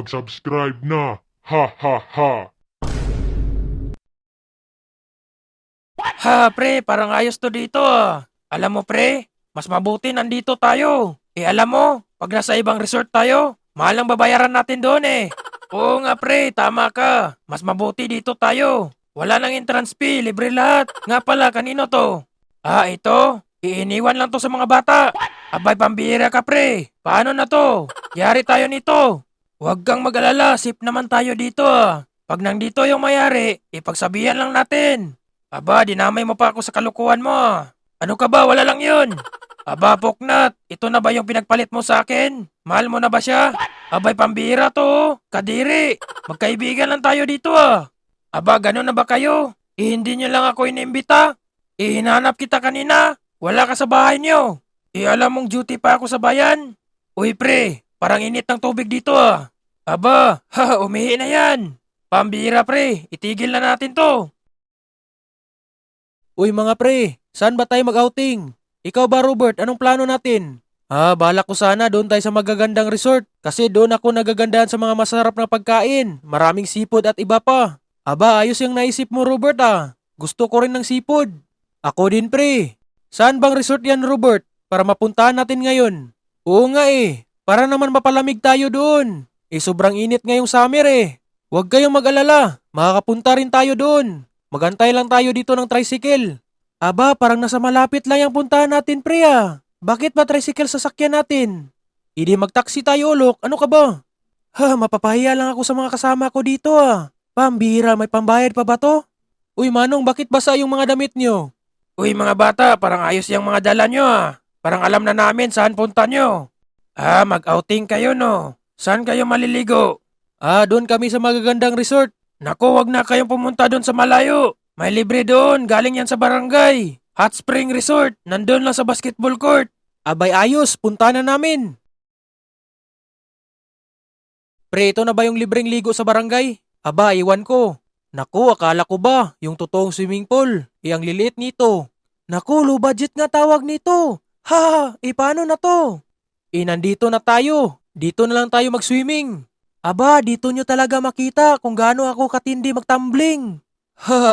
mag-subscribe na. Ha ha ha. Ha, pre, parang ayos to dito ah. Alam mo pre, mas mabuti nandito tayo. Alam mo, pag nasa ibang resort tayo, mahal ang babayaran natin doon eh. Oo nga pre, tama ka. Mas mabuti dito tayo. Wala nang entrance fee, libre lahat. Nga pala, kanino to? Ah, ito? Iiniwan lang to sa mga bata. Abay, pambihira ka pre. Paano na to? Yari tayo nito. Huwag kang mag-alala, safe naman tayo dito ah. Pag nandito yung mayari, ipagsabihan lang natin. Aba, dinamay mo pa ako sa kalukuhan mo. Ano ka ba? Wala lang yun. Aba, Poknat, ito na ba yung pinagpalit mo sa akin? Mahal mo na ba siya? Abay, pambira to. Kadiri. Magkaibigan lang tayo dito ah. Aba, ganun na ba kayo? Hindi nyo lang ako inimbita? Hinanap kita kanina. Wala ka sa bahay nyo. Alam mong duty pa ako sa bayan. Uy pre, parang init ng tubig dito ah. Aba, umihi na yan. Pambira pre, itigil na natin to. Uy mga pre, saan ba tayo mag-outing? Ikaw ba Robert, anong plano natin? Balak ko sana doon tayo sa magagandang resort kasi doon ako nagagandahan sa mga masarap na pagkain, maraming seafood at iba pa. Aba, ayos yung naisip mo Robert ah. Gusto ko rin ng seafood. Ako din pre. Saan bang resort yan Robert? Para mapuntahan natin ngayon. Oo nga para naman mapalamig tayo doon. Sobrang init ngayong summer eh. Huwag kayong mag-alala, makakapunta rin tayo doon. Magantay lang tayo dito ng tricycle. Aba, parang nasa malapit lang yung puntahan natin, pre ah. Bakit ba tricycle sasakyan natin? Hindi mag-taxi tayo, Ulok. Ano ka ba? Mapapahiya lang ako sa mga kasama ko dito ah. Pambira, may pambayad pa ba to? Uy, Manong, bakit basa yung mga damit nyo? Uy mga bata, parang ayos yung mga dala nyo ah. Parang alam na namin saan punta nyo. Mag-outing kayo no. Saan kayo maliligo? Doon kami sa magagandang resort. Naku, wag na kayong pumunta doon sa malayo. May libre doon, galing yan sa barangay. Hot Spring Resort, nandun lang sa basketball court. Abay ayos, punta na namin. Pre, ito na ba yung libreng ligo sa barangay? Aba, iwan ko. Naku, akala ko ba, yung totoong swimming pool. Ang liliit nito. Naku, low budget nga tawag nito. Paano na to? Nandito na tayo. Dito na lang tayo mag-swimming. Aba, dito nyo talaga makita kung gaano ako katindi magtumbling.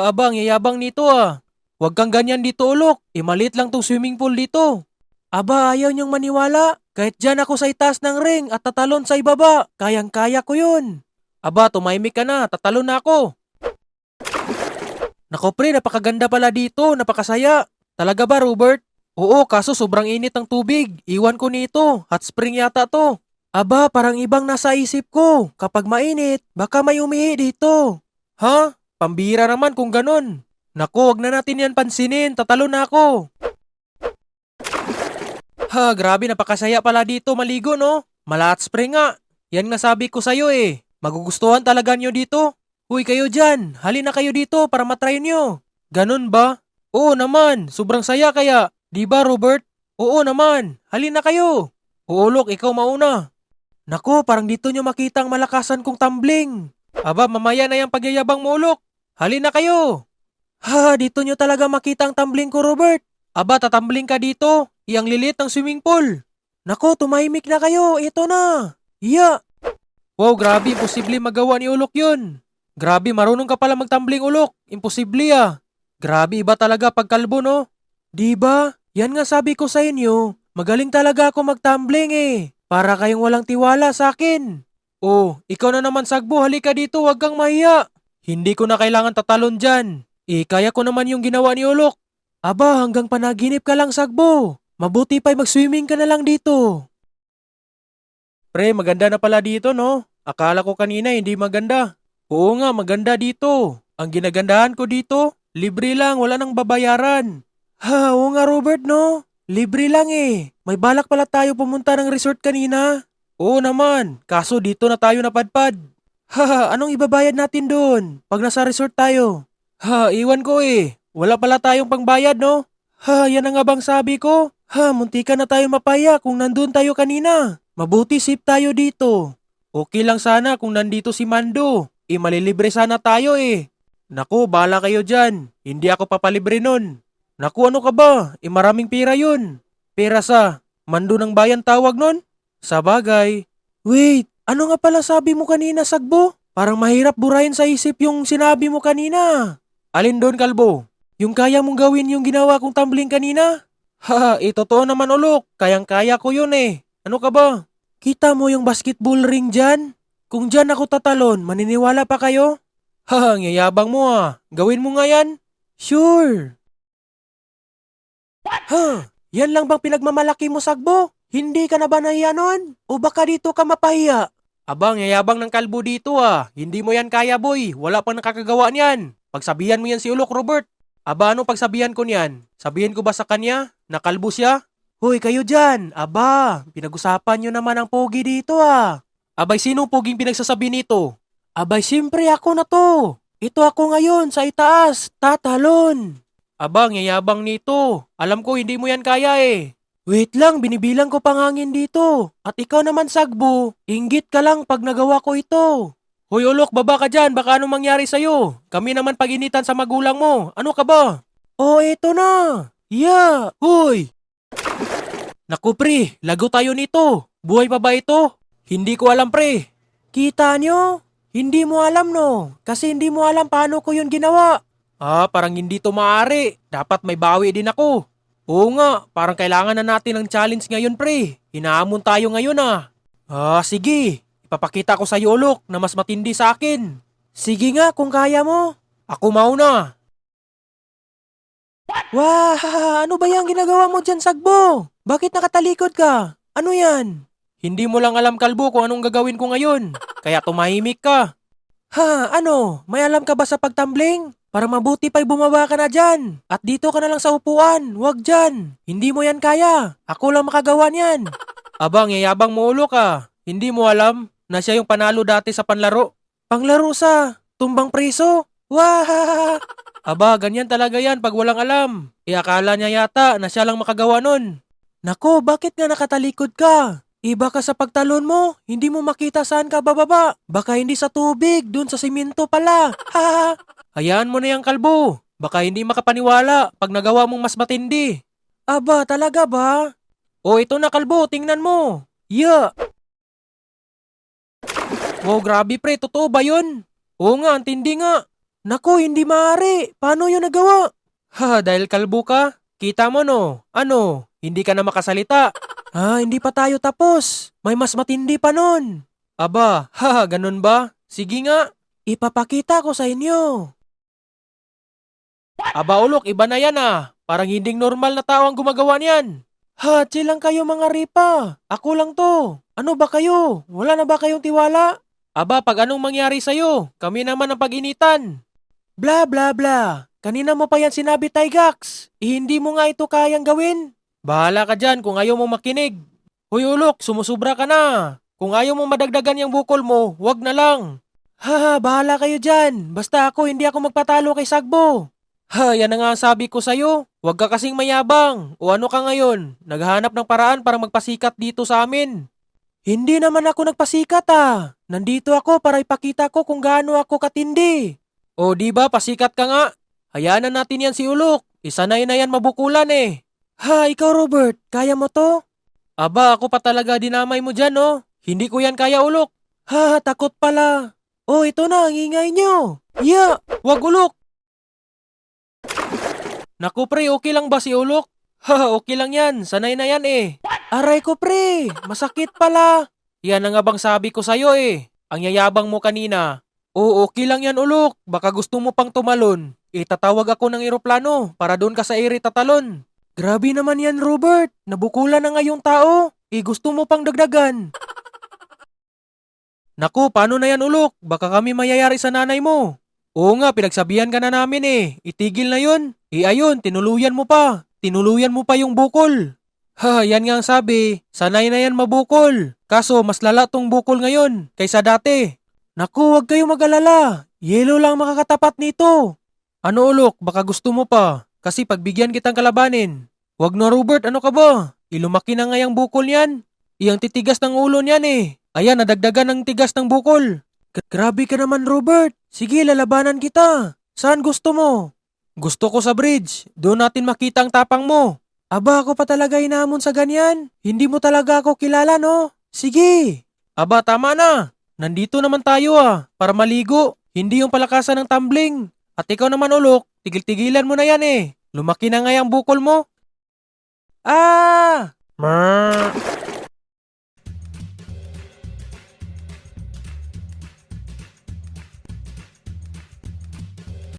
Abang, yayabang nito ah. Huwag kang ganyan dito, Ulok. Maliit lang tong swimming pool dito. Aba, ayaw niyong maniwala. Kahit dyan ako sa itaas ng ring at tatalon sa ibaba, kayang-kaya ko yun. Aba, tumahimik ka na, tatalon na ako. Nako pre, napakaganda pala dito, napakasaya. Talaga ba, Robert? Oo, kaso sobrang init ng tubig. Iwan ko nito, hot spring yata to. Aba, parang ibang nasa isip ko. Kapag mainit, baka may umihi dito. Pambira naman kung ganun. Naku, wag na natin yan pansinin. Tatalo na ako. Grabe, napakasaya pala dito maligo, no? Mala-hot spring nga. Yan nga sabi ko sa'yo eh. Magugustuhan talaga nyo dito. Uy, kayo dyan. Halina kayo dito para matry nyo. Ganun ba? Oo naman. Sobrang saya kaya. Di ba, Robert? Oo naman. Halina kayo. Oo, Lok, ikaw mauna. Naku, parang dito nyo makita ang malakasan kong tumbling. Aba, mamaya na yung pagyayabang mo, Ulok. Halina kayo. Dito nyo talaga makita ang tumbling ko, Robert. Aba, tatumbling ka dito. Iyang lilit ng swimming pool. Naku, tumahimik na kayo. Ito na. Wow, grabe. Imposible magawa ni Ulok yun. Grabe, marunong ka pala magtumbling, Ulok. Imposible ah. Grabe, iba talaga pagkalbo, no? Diba? Yan nga sabi ko sa inyo. Magaling talaga ako magtumbling eh. Para kayong walang tiwala sa akin. Oh, ikaw na naman Sagbo, halika dito, wag kang mahiya. Hindi ko na kailangan tatalon dyan. Kaya ko naman yung ginawa ni Ulok. Aba, hanggang panaginip ka lang Sagbo. Mabuti pa'y mag-swimming ka na lang dito. Pre, maganda na pala dito no? Akala ko kanina hindi maganda. Oo nga, maganda dito. Ang ginagandahan ko dito, libre lang, wala nang babayaran. Oo nga Robert no? Libre lang eh. May balak pala tayo pumunta ng resort kanina. Oo naman, kaso dito na tayo napadpad. Anong ibabayad natin doon pag nasa resort tayo? Iwan ko eh. Wala pala tayong pangbayad no? Yan na nga bang sabi ko? Muntika na tayo mapaya kung nandun tayo kanina. Mabuti safe tayo dito. Okay lang sana kung nandito si Mando. Malilibre sana tayo eh. Naku, bahala kayo dyan. Hindi ako papalibre nun. Naku, ano ka ba? Maraming pera yun. Pera sa Mando ng bayan tawag nun? Sa bagay. Wait, Ano nga pala sabi mo kanina, Sagbo? Parang mahirap burahin sa isip yung sinabi mo kanina. Alin doon, Kalbo? Yung kaya mong gawin yung ginawa kong tumbling kanina? Ha, totoo naman, Ulok. Kayang-kaya ko yun eh. Ano ka ba? Kita mo yung basketball ring dyan? Kung dyan ako tatalon, maniniwala pa kayo? Ha, ngayabang mo ah. Gawin mo nga yan? Sure. Ha, yan lang bang pinagmamalaki mo, Sagbo? Hindi ka na ba nahiya nun? O baka dito ka mapahiya? Abang, yayabang ng kalbo dito ah. Hindi mo yan kaya, boy. Wala pang nakakagawa niyan. Pagsabihan mo yan si Ulok, Robert. Aba, anong pagsabihan ko niyan? Sabihin ko ba sa kanya na kalbo siya? Hoy, kayo dyan. Aba, pinag-usapan nyo naman ang pogi dito ah. Abay, sinong poging pinagsasabi nito? Abay, siyempre ako na to. Ito ako ngayon sa itaas. Tatalon. Abang, yayabang nito. Alam ko hindi mo yan kaya eh. Wait lang, binibilang ko pangangin dito. At ikaw naman, Sagbo, inggit ka lang pag nagawa ko ito. Hoy Ulok, baba ka dyan, baka anong mangyari sa'yo? Kami naman pag-initan sa magulang mo. Ano ka ba? Oh, eto na. Yeah, hoy. Naku pre, lago tayo nito. Buhay pa ba ito? Hindi ko alam pre. Kita nyo? Hindi mo alam no, kasi hindi mo alam paano ko yun ginawa. Ah, parang hindi to maaari. Dapat may bawi din ako. Oo nga, parang kailangan na natin ng challenge ngayon pre. Hinahamon tayo ngayon ah. Ah, sige. Ipapakita ko sa iyo, Ulok, na mas matindi sa akin. Sige nga kung kaya mo. Ako mauna. Wah, ano ba yung ginagawa mo dyan, Sagbo? Bakit nakatalikod ka? Ano yan? Hindi mo lang alam, Kalbo, kung anong gagawin ko ngayon. Kaya tumahimik ka. Ha, ano? May alam ka ba sa pagtumbling? Para mabuti pa'y bumaba ka na dyan. At dito ka na lang sa upuan. Huwag dyan. Hindi mo yan kaya. Ako lang makagawa niyan. Abang, yayabang mo ulo ka. Hindi mo alam na siya yung panalo dati sa panlaro. Panglaro sa tumbang preso? Wah! Aba, ganyan talaga yan pag walang alam. Akala niya yata na siya lang makagawa nun. Nako, bakit nga nakatalikod ka? Iba ka sa pagtalon mo, hindi mo makita saan ka bababa. Baka hindi sa tubig, dun sa simento pala. Ha! Hayaan mo na yung Kalbo. Baka hindi makapaniwala pag nagawa mong mas matindi. Aba, talaga ba? O ito na Kalbo, tingnan mo. Yeah. Wow, grabe pre, totoo ba yun? Oo nga, ang tindi nga. Nako, hindi maaari. Paano yun nagawa? Ha, dahil kalbo ka? Kita mo no? Ano? Hindi ka na makasalita. Ah, hindi pa tayo tapos. May mas matindi pa nun. Aba, ha, ganun ba? Sige nga. Ipapakita ko sa inyo. Aba, Ulok, iba na yan ah. Parang hindi normal na tao ang gumagawa niyan. Ha, chill lang kayo mga ripa. Ako lang to. Ano ba kayo? Wala na ba kayong tiwala? Aba, pag anong mangyari sa'yo? Kami naman ang pag-initan. Bla bla bla. Kanina mo pa yan sinabi, Tygax. Hindi mo nga ito kayang gawin. Bahala ka dyan kung ayaw mo makinig. Hoy Ulok, sumusubra ka na. Kung ayaw mo madagdagan yung bukol mo, wag na lang. Ha, bahala kayo dyan. Basta ako, hindi ako magpatalo kay Sagbo. Ha, yan na nga ang sabi ko sa'yo. Huwag ka kasing mayabang. O ano ka ngayon? Naghahanap ng paraan para magpasikat dito sa amin. Hindi naman ako nagpasikat ah. Nandito ako para ipakita ko kung gaano ako katindi. O di ba pasikat ka nga? Hayaan na natin yan si Ulok. Isanay na yan mabukulan eh. Ha, ikaw Robert, kaya mo to? Aba, ako pa talaga dinamay mo dyan oh. Hindi ko yan kaya Ulok. Ha, takot pala. Oh, ito na ang ingay nyo. Yeah, wag Ulok. Naku pre, okay lang ba si Ulok? Ha, okay lang yan. Sanay na yan eh. Aray ko pre, masakit pala. Yan ang nga bang sabi ko sa'yo eh. Ang yayabang mo kanina. Oo, okay lang yan Ulok. Baka gusto mo pang tumalon. Tatawag ako ng eroplano para doon ka sa ere tatalon. Grabe naman yan Robert. Nabukulan na nga yung tao. Gusto mo pang dagdagan. Naku, paano na yan Ulok? Baka kami mayayari sa nanay mo. Oo nga, pinagsabihan ka na namin eh. Itigil na yun. Ayun, tinuluyan mo pa. Tinuluyan mo pa yung bukol. Ha, yan nga ang sabi. Sanay na yan mabukol. Kaso, mas lala tong bukol ngayon kaysa dati. Naku, huwag kayo mag-alala. Yelo lang makakatapat nito. Ano Ulok, baka gusto mo pa. Kasi pagbigyan kitang kalabanin. Wag na Robert, ano ka ba? Ilumaki na nga yung bukol yan. Iyang titigas ng ulo niyan eh. Ayan, nadagdagan ng tigas ng bukol. Grabe ka naman Robert. Sige, lalabanan kita. Saan gusto mo? Gusto ko sa bridge. Doon natin makita ang tapang mo. Aba, ako pa talaga hinamon sa ganyan. Hindi mo talaga ako kilala, no? Sige. Aba, tama na. Nandito naman tayo para maligo. Hindi yung palakasan ng tumbling. At ikaw naman ulok, tigil-tigilan mo na yan Lumaki na nga yung bukol mo. Ah! Mer.